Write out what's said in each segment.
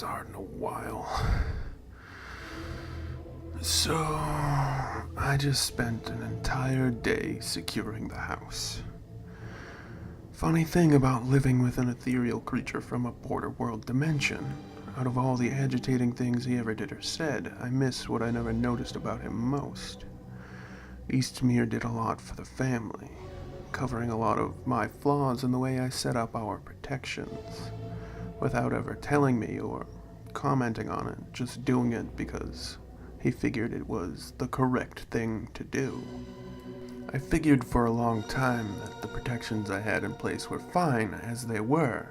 this hard in a while. So, I just spent an entire day securing the house. Funny thing about living with an ethereal creature from a border world dimension, out of all the agitating things he ever did or said, I miss what I never noticed about him most. Eastmere did a lot for the family, covering a lot of my flaws in the way I set up our protections, without ever telling me or commenting on it, just doing it because he figured it was the correct thing to do. I figured for a long time that the protections I had in place were fine as they were.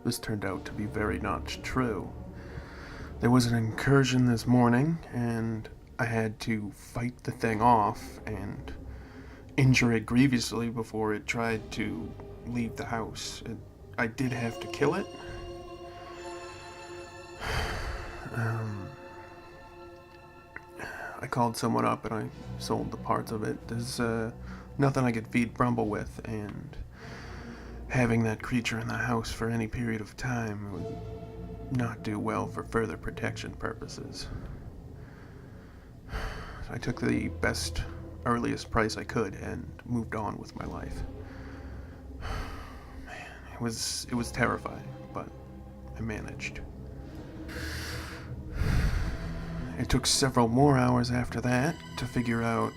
This turned out to be very not true. There was an incursion this morning, and I had to fight the thing off and injure it grievously before it tried to leave the house. I did have to kill it. I called someone up and I sold the parts of it. There's nothing I could feed Brumble with, and having that creature in the house for any period of time would not do well for further protection purposes. I took the best, earliest price I could and moved on with my life. Man, it was terrifying, but I managed. It took several more hours after that to figure out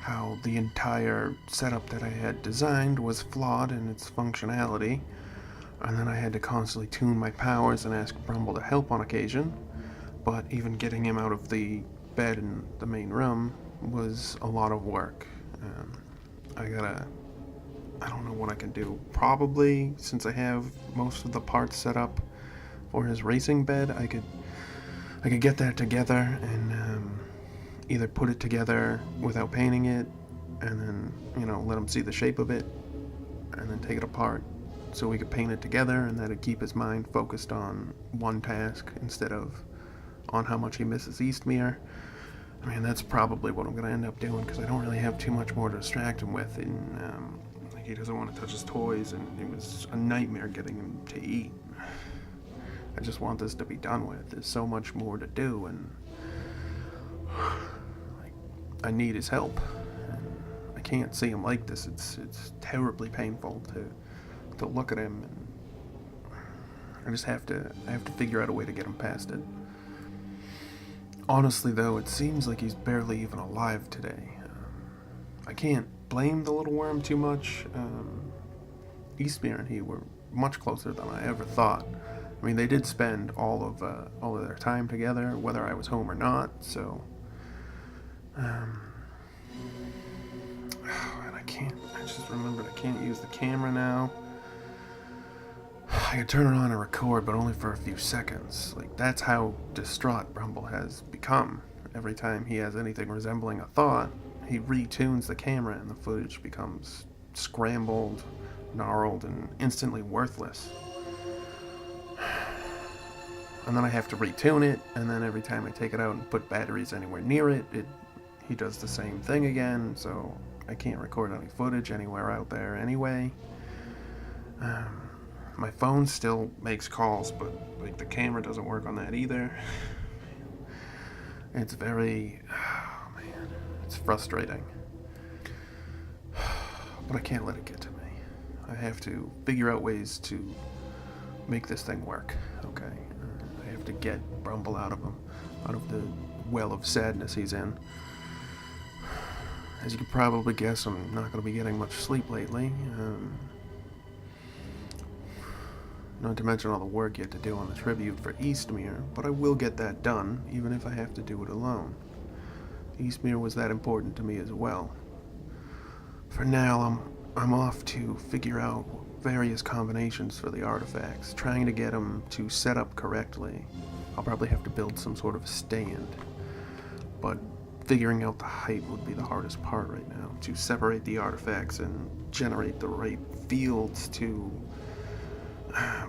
how the entire setup that I had designed was flawed in its functionality, and then I had to constantly tune my powers and ask Brumble to help on occasion, but even getting him out of the bed in the main room was a lot of work. I don't know what I can do. Probably, since I have most of the parts set up for his racing bed, I could get that together and either put it together without painting it and then, let him see the shape of it and then take it apart so we could paint it together, and that'd keep his mind focused on one task instead of on how much he misses Eastmere. I mean, that's probably what I'm going to end up doing because I don't really have too much more to distract him with. He doesn't want to touch his toys, and it was a nightmare getting him to eat. I just want this to be done with. There's so much more to do, and I need his help. And I can't see him like this. It's terribly painful to look at him, and I have to figure out a way to get him past it. Honestly, though, it seems like he's barely even alive today. I can't blame the little worm too much. Eastmere and he were much closer than I ever thought. I mean, they did spend all of their time together, whether I was home or not. So, and I just remembered I can't use the camera now. I could turn it on and record, but only for a few seconds. That's how distraught Brumble has become. Every time he has anything resembling a thought, he retunes the camera and the footage becomes scrambled, gnarled, and instantly worthless. And then I have to retune it, and then every time I take it out and put batteries anywhere near it, he does the same thing again, so I can't record any footage anywhere out there anyway. My phone still makes calls, but the camera doesn't work on that either. It's it's frustrating. But I can't let it get to me. I have to figure out ways to make this thing work, okay? I have to get Brumble out of the well of sadness he's in. As you can probably guess, I'm not going to be getting much sleep lately. Not to mention all the work yet to do on the tribute for Eastmere, but I will get that done, even if I have to do it alone. Eastmere was that important to me as well. For now, I'm off to figure out various combinations for the artifacts, trying to get them to set up correctly. I'll probably have to build some sort of stand, but figuring out the height would be the hardest part right now, to separate the artifacts and generate the right fields to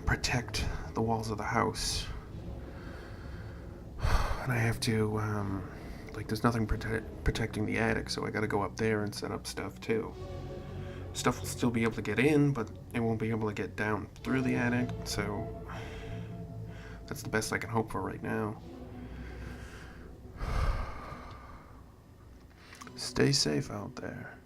protect the walls of the house. And I have to, there's nothing protecting the attic, so I gotta go up there and set up stuff too. Stuff will still be able to get in, but it won't be able to get down through the attic, so That's the best I can hope for right now. Stay safe out there.